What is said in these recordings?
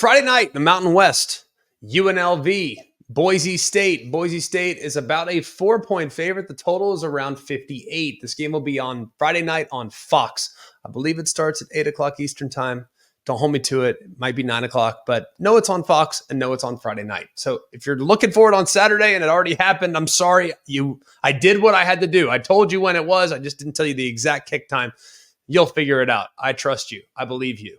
Friday night, the Mountain West, UNLV, Boise State. Boise State is about a 4-point favorite. The total is around 58. This game will be on Friday night on Fox. I believe it starts at 8 o'clock Eastern time. Don't hold me to it. It might be 9 o'clock, but know it's on Fox and know it's on Friday night. So if you're looking for it on Saturday and it already happened, I'm sorry. I did what I had to do. I told you when it was. I just didn't tell you the exact kick time. You'll figure it out. I trust you. I believe you.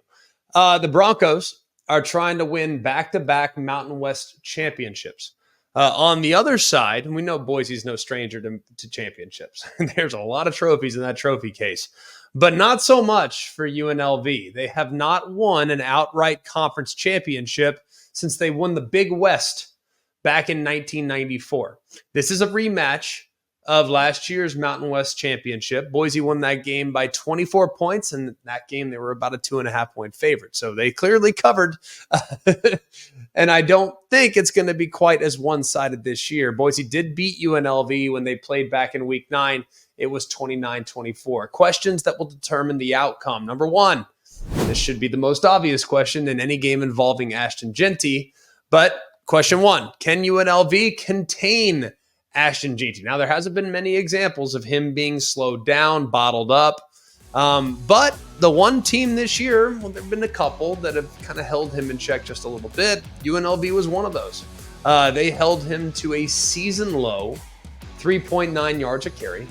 The Broncos are trying to win back-to-back Mountain West championships. On the other side, we know Boise's no stranger to championships. There's a lot of trophies in that trophy case, but not so much for UNLV. They have not won an outright conference championship since they won the Big West back in 1994. This is a rematch of last year's Mountain West championship. Boise won that game by 24 points, and that game they were about a 2.5-point favorite. So they clearly covered, and I don't think it's going to be quite as one-sided this year. Boise did beat UNLV when they played back in week 9. It was 29-24. Questions that will determine the outcome. Number one, this should be the most obvious question in any game involving Ashton Jeanty, but question one, can UNLV contain Ashton Jeanty? Now, there hasn't been many examples of him being slowed down, bottled up. But the one team this year, well, there have been a couple that have kind of held him in check just a little bit. UNLV was one of those. They held him to a season low, 3.9 yards a carry.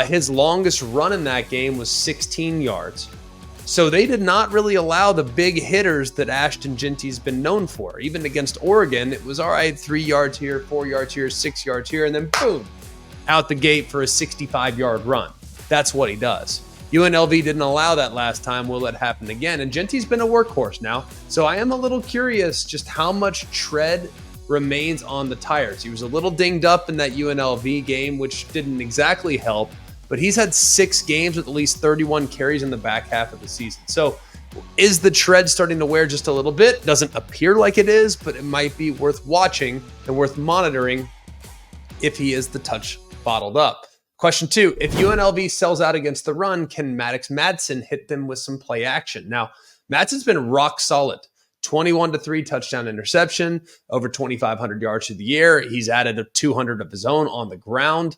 His longest run in that game was 16 yards. So they did not really allow the big hitters that Ashton Jeanty's been known for. Even against Oregon, it was all right, 3 yards here, 4 yards here, 6 yards here, and then boom, out the gate for a 65-yard run. That's what he does. UNLV didn't allow that last time. Will it happen again? And Jeanty's been a workhorse now. So I am a little curious just how much tread remains on the tires. He was a little dinged up in that UNLV game, which didn't exactly help. But he's had 6 games with at least 31 carries in the back half of the season. So is the tread starting to wear just a little bit? Doesn't appear like it is, but it might be worth watching and worth monitoring if he is the touch bottled up. Question 2, if UNLV sells out against the run, can Maddox hit them with some play action? Now, Madsen's been rock solid. 21-3 touchdown interception, over 2,500 yards through the air. He's added a 200 of his own on the ground.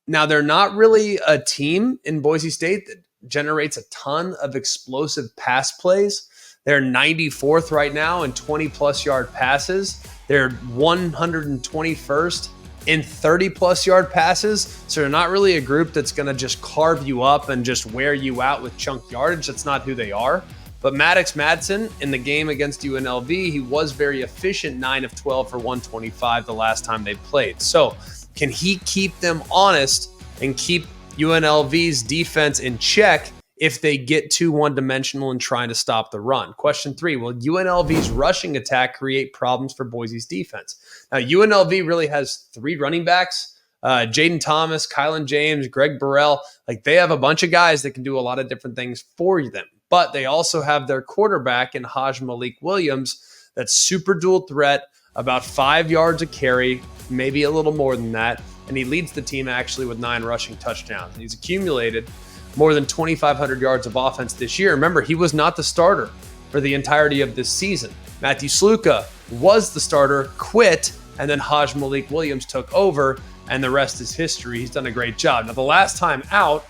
Now, they're not really a team in Boise State that generates a ton of explosive pass plays. They're 94th right now in 20-plus yard passes. They're 121st in 30-plus yard passes. So they're not really a group that's going to just carve you up and just wear you out with chunk yardage. That's not who they are. But Madsen, in the game against UNLV, he was very efficient, 9 of 12 for 125 the last time they played. So can he keep them honest and keep UNLV's defense in check if they get too one-dimensional in trying to stop the run? Question 3, will UNLV's rushing attack create problems for Boise's defense? Now, UNLV really has 3 running backs, Jaden Thomas, Kylan James, Greg Burrell. Like, they have a bunch of guys that can do a lot of different things for them. But they also have their quarterback in Malik Williams that's super dual threat, about 5 yards a carry, maybe a little more than that. And he leads the team actually with 9 rushing touchdowns. And he's accumulated more than 2,500 yards of offense this year. Remember, he was not the starter for the entirety of this season. Matthew Sluka was the starter, quit, and then Malik Williams took over, and the rest is history. He's done a great job. Now, the last time out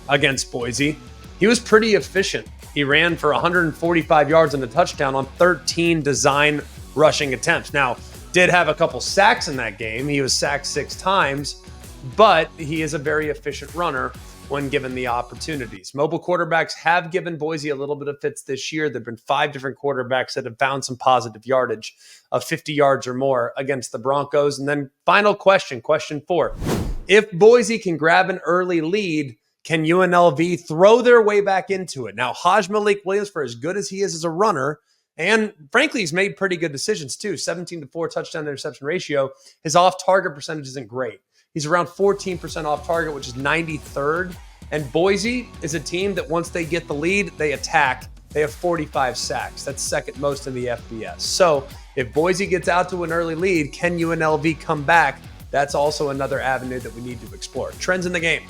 against Boise, he was pretty efficient. He ran for 145 yards and a touchdown on 13 design rushing attempts. Now, did have a couple sacks in that game. He was sacked 6 times, but he is a very efficient runner when given the opportunities. Mobile quarterbacks have given Boise a little bit of fits this year. There have been 5 different quarterbacks that have found some positive yardage of 50 yards or more against the Broncos. And then final question, question 4. If Boise can grab an early lead, can UNLV throw their way back into it? Now, Malik Williams, for as good as he is as a runner, and frankly, he's made pretty good decisions too. 17-4 touchdown interception ratio. His off-target percentage isn't great. He's around 14% off target, which is 93rd. And Boise is a team that once they get the lead, they attack. They have 45 sacks. That's second most in the FBS. So if Boise gets out to an early lead, can UNLV come back? That's also another avenue that we need to explore. Trends in the game.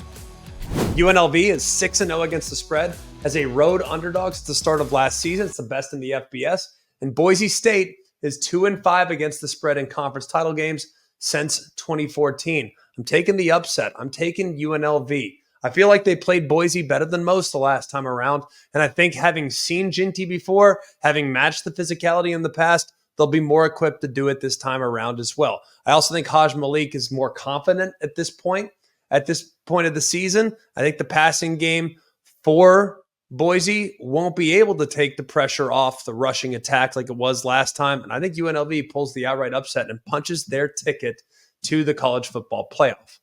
UNLV is 6-0 against the spread. as a road underdog since the start of last season. It's the best in the FBS. And Boise State is 2-5 against the spread in conference title games since 2014. I'm taking the upset. I'm taking UNLV. I feel like they played Boise better than most the last time around. And I think having seen Jeanty before, having matched the physicality in the past, they'll be more equipped to do it this time around as well. I also think Haj Malik is more confident at this point. At this point of the season, I think the passing game for Boise won't be able to take the pressure off the rushing attack like it was last time. And I think UNLV pulls the outright upset and punches their ticket to the college football playoff.